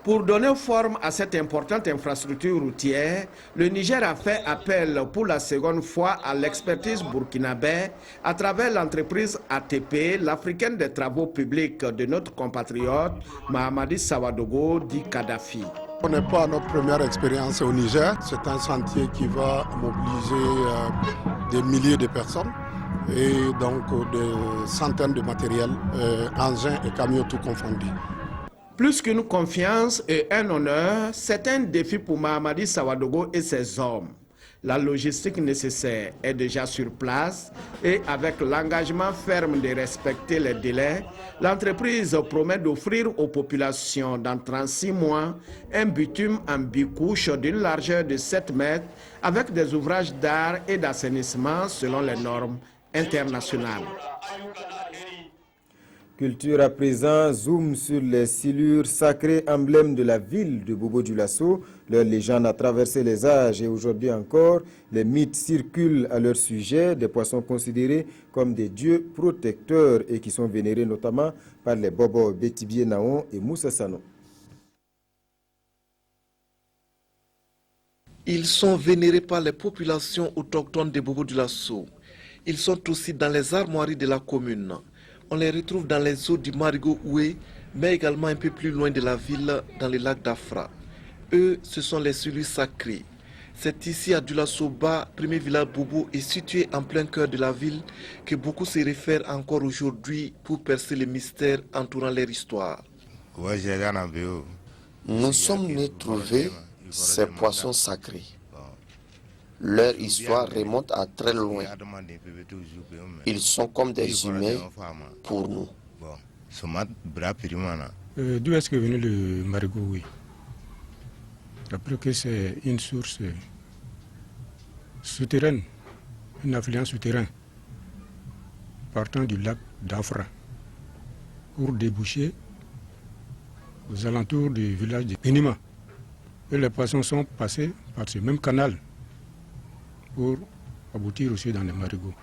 Pour donner forme à cette importante infrastructure routière, le Niger a fait appel pour la seconde fois à l'expertise burkinabé à travers l'entreprise ATP, l'Africaine des travaux publics de notre compatriote Mahamadi Sawadogo dit Kadhafi. On n'est pas à notre première expérience au Niger. C'est un chantier qui va mobiliser des milliers de personnes et donc des centaines de matériels, engins et camions tout confondus. Plus qu'une confiance et un honneur, c'est un défi pour Mahamadi Sawadogo et ses hommes. La logistique nécessaire est déjà sur place et avec l'engagement ferme de respecter les délais, l'entreprise promet d'offrir aux populations dans 36 mois un bitume en bicouche d'une largeur de 7 mètres avec des ouvrages d'art et d'assainissement selon les normes internationales. Culture à présent, zoom sur les silures sacrées, emblèmes de la ville de Bobo-Dioulasso. Leur légende a traversé les âges et aujourd'hui encore, les mythes circulent à leur sujet, des poissons considérés comme des dieux protecteurs et qui sont vénérés notamment par les Bobo Bétibié Naon et Moussa Sano. Ils sont vénérés par les populations autochtones de Bobo-Dioulasso. Ils sont aussi dans les armoiries de la commune. On les retrouve dans les eaux du Marigot Oué, mais également un peu plus loin de la ville, dans le lac d'Afra. Eux, ce sont les silures sacrés. C'est ici à Dioulasso-Bas, premier village Bobo, est situé en plein cœur de la ville, que beaucoup se réfèrent encore aujourd'hui pour percer les mystères entourant leur histoire. Nous sommes venus trouver ces poissons sacrés. Leur histoire remonte à très loin. Ils sont comme des humains pour nous. D'où est-ce que venu le Marigot? Oui. D'après que c'est une source souterraine, une affluence souterraine, partant du lac d'Afra, pour déboucher aux alentours du village de Pénima. Et les poissons sont passés par ce même canal pour aboutir aussi dans les marigots.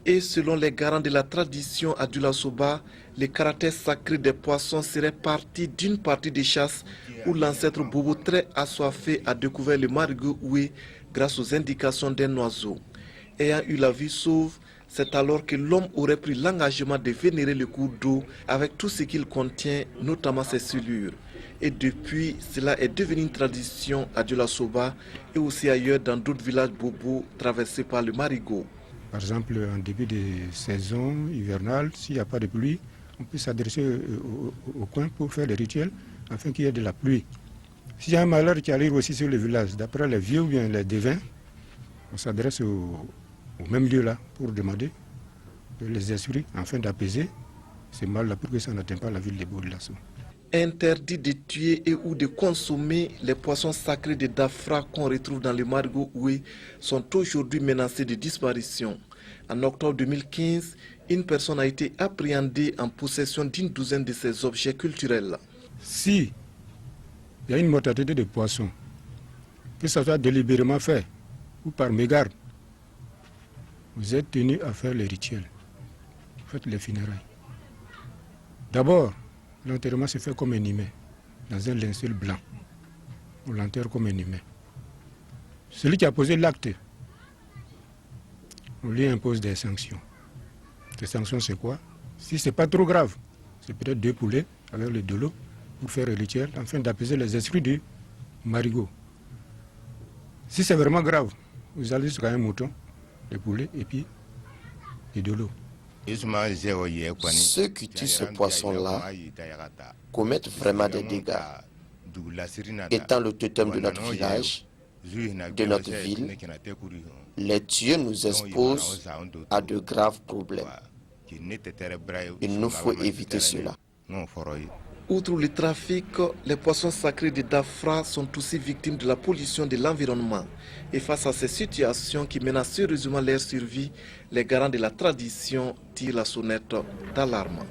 Et selon les garants de la tradition à Dioulasso-Bas, le caractère sacré des poissons serait parti d'une partie des chasses où l'ancêtre Bobo très assoiffé a découvert le marigot oué grâce aux indications d'un oiseau. Ayant eu la vie sauve, c'est alors que l'homme aurait pris l'engagement de vénérer le cours d'eau avec tout ce qu'il contient, notamment ses silures. Et depuis, cela est devenu une tradition à Dioulasso-Bas et aussi ailleurs dans d'autres villages Bobo traversés par le marigot. Par exemple, en début de saison hivernale, s'il n'y a pas de pluie, on peut s'adresser au coin pour faire des rituels afin qu'il y ait de la pluie. S'il y a un malheur qui arrive aussi sur le village, d'après les vieux ou bien les devins, on s'adresse au même lieu là pour demander les esprits afin d'apaiser ce mal-là pour que ça n'atteigne pas la ville de Bobo-Dioulasso. Interdit de tuer et ou de consommer les poissons sacrés de Dafra qu'on retrouve dans le marigot oué sont aujourd'hui menacés de disparition. En octobre 2015, une personne a été appréhendée en possession d'une douzaine de ces objets culturels. Si il y a une mortalité de poissons, que ce soit délibérément fait ou par mégarde, vous êtes tenu à faire les rituels. Faites les funérailles. D'abord, l'enterrement se fait comme un humain. dans un linceul blanc, on l'enterre comme un humain. Celui qui a posé l'acte, on lui impose des sanctions. Ces sanctions, c'est quoi? Si ce n'est pas trop grave, c'est peut-être 2 poulets avec de l'eau pour faire rituel, afin d'apaiser les esprits du marigot. Si c'est vraiment grave, vous allez jusqu'à un mouton, des poulets et puis de l'eau. Ceux qui tuent ce poisson-là commettent vraiment des dégâts. Étant le totem de notre village, de notre ville, les tuer nous expose à de graves problèmes. Il nous faut éviter cela. Outre le trafic, les poissons sacrés de Dafra sont aussi victimes de la pollution de l'environnement. Et face à ces situations qui menacent sérieusement leur survie, les garants de la tradition tirent la sonnette d'alarme.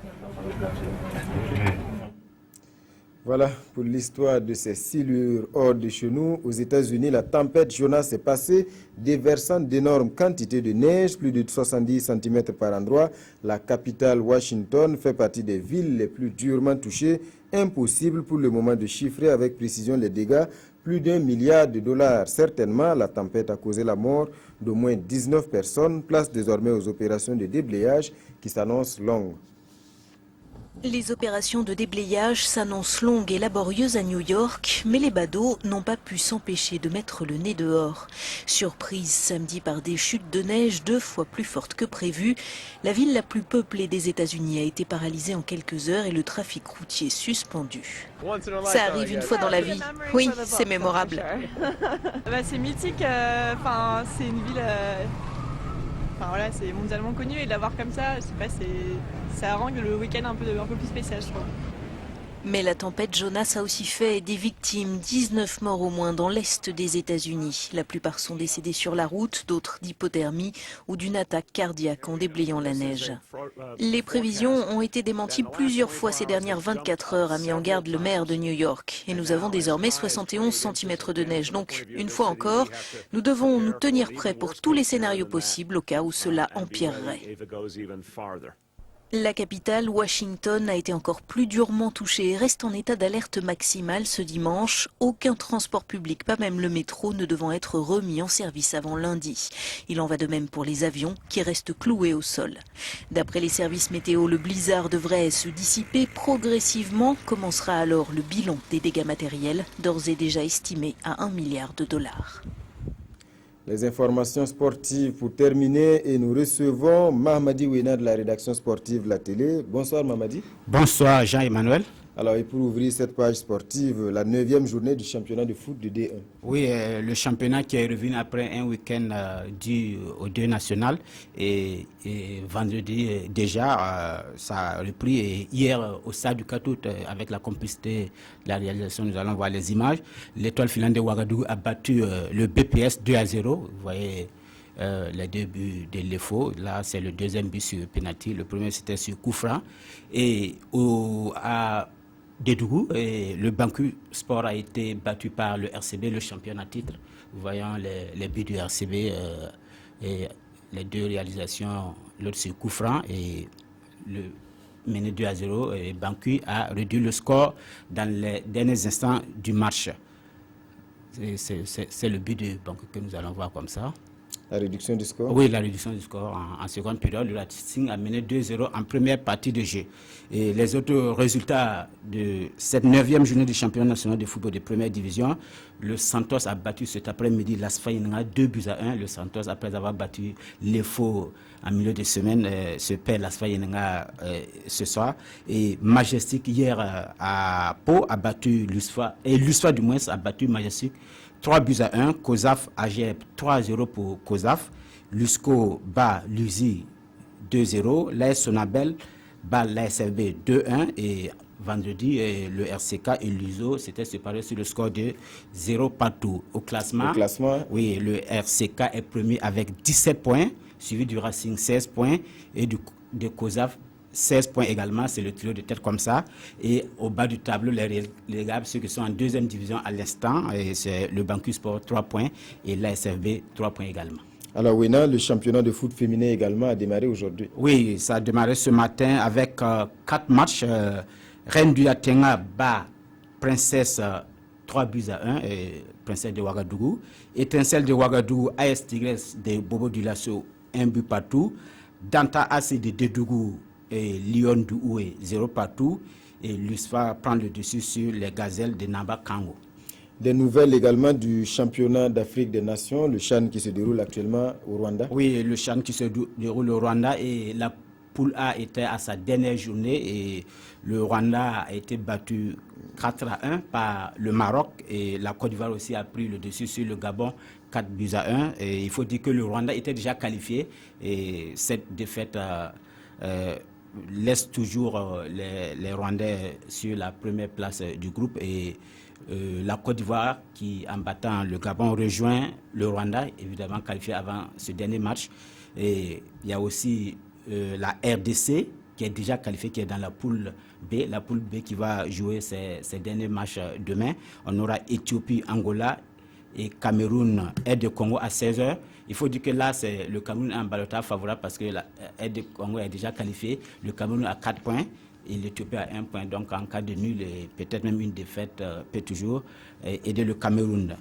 Voilà pour l'histoire de ces silures hors de chez nous. Aux États-Unis, la tempête Jonas s'est passée, déversant d'énormes quantités de neige, plus de 70 cm par endroit. La capitale Washington fait partie des villes les plus durement touchées. Impossible pour le moment de chiffrer avec précision les dégâts. Plus d'$1 milliard. Certainement, la tempête a causé la mort d'au moins 19 personnes. Place désormais aux opérations de déblayage qui s'annoncent longues. Les opérations de déblayage s'annoncent longues et laborieuses à New York, mais les badauds n'ont pas pu s'empêcher de mettre le nez dehors. Surprise samedi par des chutes de neige 2 fois plus fortes que prévu, la ville la plus peuplée des États-Unis a été paralysée en quelques heures et le trafic routier suspendu. Ça arrive une fois dans la vie. Oui, c'est mémorable. C'est mythique, c'est une ville... voilà, c'est mondialement connu et de l'avoir comme ça, je sais pas, ça rend le week-end un peu plus spécial, je trouve. Mais la tempête Jonas a aussi fait des victimes, 19 morts au moins dans l'est des États-Unis. La plupart sont décédés sur la route, d'autres d'hypothermie ou d'une attaque cardiaque en déblayant la neige. Les prévisions ont été démenties plusieurs fois ces dernières 24 heures, a mis en garde le maire de New York. Et nous avons désormais 71 cm de neige. Donc, une fois encore, nous devons nous tenir prêts pour tous les scénarios possibles au cas où cela empirerait. La capitale, Washington, a été encore plus durement touchée et reste en état d'alerte maximale ce dimanche. Aucun transport public, pas même le métro, ne devant être remis en service avant lundi. Il en va de même pour les avions qui restent cloués au sol. D'après les services météo, le blizzard devrait se dissiper progressivement. Commencera alors le bilan des dégâts matériels, d'ores et déjà estimé à $1 milliard. Les informations sportives pour terminer et nous recevons Mahmadi Ouena de la rédaction sportive de la télé. Bonsoir Mahmadi. Bonsoir Jean-Emmanuel. Alors, et pour ouvrir cette page sportive, la 9e journée du championnat de foot de D1. Oui, le championnat qui est revenu après un week-end dû aux 2 nationales. Et vendredi, déjà, ça a repris. Et hier, au stade du 4 août, avec la complicité de la réalisation, nous allons voir les images. L'Étoile filante de Ouagadougou a battu le BPS 2-0. Vous voyez les 2 buts de Lefo. Là, c'est le 2e but sur penalty. Le premier, c'était sur coup franc. Et à Dédougou, le Bancu Sport a été battu par le RCB, le champion à titre. Vous voyez les buts du RCB et les 2 réalisations, l'autre sur coup franc et le mené 2-0. Et Bancu a réduit le score dans les derniers instants du match. C'est le but de Bancu que nous allons voir comme ça. La réduction du score? Oui, la réduction du score en seconde période. Le Racing a mené 2-0 en première partie de jeu. Et les autres résultats de cette 9e journée du championnat national de football de première division, le Santos a battu cet après-midi l'Asfaïnga 2-1. Le Santos, après avoir battu l'EFO en milieu de semaine, se perd l'Asfaïnga ce soir. Et Majestic, hier à Pau, a battu l'USFA, et l'USFA du moins a battu Majestic 3-1, COSAF AGEP 3-0 pour COSAF, Lusco bat l'USI 2-0, l'AS Sonabel bat l'ASFB 2-1 et vendredi le RCK et l'USO s'étaient séparés sur le score de 0 partout. Au classement, oui, le RCK est premier avec 17 points, suivi du Racing 16 points et de COSAF 16 points également, c'est le trio de tête comme ça. Et au bas du tableau, les relégables, ceux qui sont en 2e division à l'instant, c'est le Bancu Sport 3 points et l'ASFB 3 points également. Alors Ouena, le championnat de foot féminin également a démarré aujourd'hui. Oui, ça a démarré ce matin avec 4 matchs. Rennes du Yatenga bat Princesse 3-1, Princesse de Ouagadougou. Étincelle de Ouagadougou, AS Tigres de Bobo Dioulasso 1-0. Danta AC de Dédougou et Lyon Doué 0-0. Et l'USFA prend le dessus sur les Gazelles de Namba Kango. Des nouvelles également du championnat d'Afrique des Nations, le CHAN qui se déroule actuellement au Rwanda. Oui, le CHAN qui se déroule au Rwanda, et la poule A était à sa dernière journée et le Rwanda a été battu 4-1 par le Maroc, et la Côte d'Ivoire aussi a pris le dessus sur le Gabon 4-1. Et il faut dire que le Rwanda était déjà qualifié, et cette défaite laisse toujours les Rwandais sur la première place du groupe, et la Côte d'Ivoire qui, en battant le Gabon, rejoint le Rwanda, évidemment qualifié avant ce dernier match. Et il y a aussi la RDC qui est déjà qualifiée, qui est dans la poule B qui va jouer ses derniers matchs demain. On aura Éthiopie, Angola et Cameroun, RD Congo à 16h. Il faut dire que là, c'est le Cameroun en ballottage favorable parce que la RD Congo est déjà qualifié. Le Cameroun a 4 points et l'Éthiopie a 1 point. Donc en cas de nul et peut-être même une défaite, peut toujours aider le Cameroun.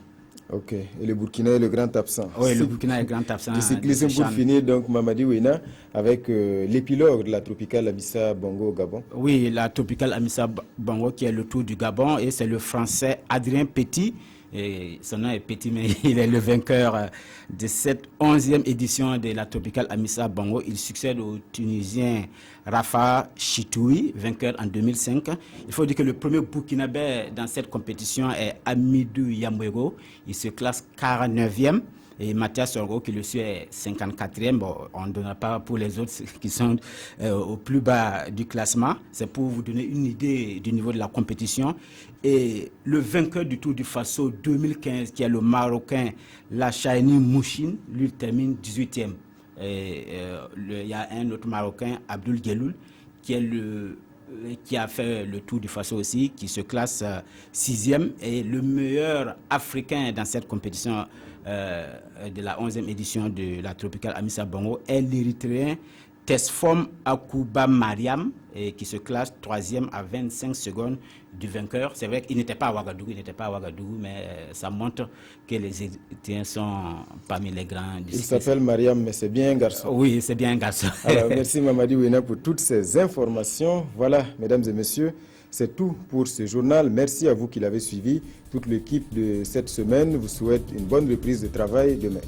Ok. Et le Burkina est le grand absent. Oui, le Burkina est le grand absent. Le cyclisme pour finir, donc Mamadi Ouena, avec l'épilogue de la Tropicale Amissa Bongo au Gabon. Oui, la Tropicale Amissa Bongo qui est le Tour du Gabon, et c'est le Français Adrien Petit. Et son nom est Petit, mais il est le vainqueur de cette 11e édition de la Tropicale Amissa Bongo. Il succède au Tunisien Rafa Chitoui, vainqueur en 2005. Il faut dire que le premier Burkinabé dans cette compétition est Amidou Yambouego. Il se classe 49e. Et Mathias Sorgo qui le suit est 54e. Bon, on ne donnera pas pour les autres qui sont au plus bas du classement. C'est pour vous donner une idée du niveau de la compétition. Et le vainqueur du Tour du Faso 2015, qui est le Marocain Lachani Mouchine, lui termine 18e. Il y a un autre Marocain, Abdul Geloul, qui a fait le Tour du Faso aussi, qui se classe 6e. Et le meilleur Africain dans cette compétition de la 11e édition de la Tropicale Amissa Bongo est l'Érythréen Tesfom Akouba Mariam, qui se classe 3e à 25 secondes du vainqueur. C'est vrai qu'il n'était pas à Ouagadougou, mais ça montre que les Érythréens sont parmi les grands du cyclisme. Il s'appelle Mariam, mais c'est bien un garçon. Oui, c'est bien un garçon. Alors, merci Mamadi Ouena pour toutes ces informations. Voilà, mesdames et messieurs, c'est tout pour ce journal. Merci à vous qui l'avez suivi. Toute l'équipe de cette semaine vous souhaite une bonne reprise de travail demain.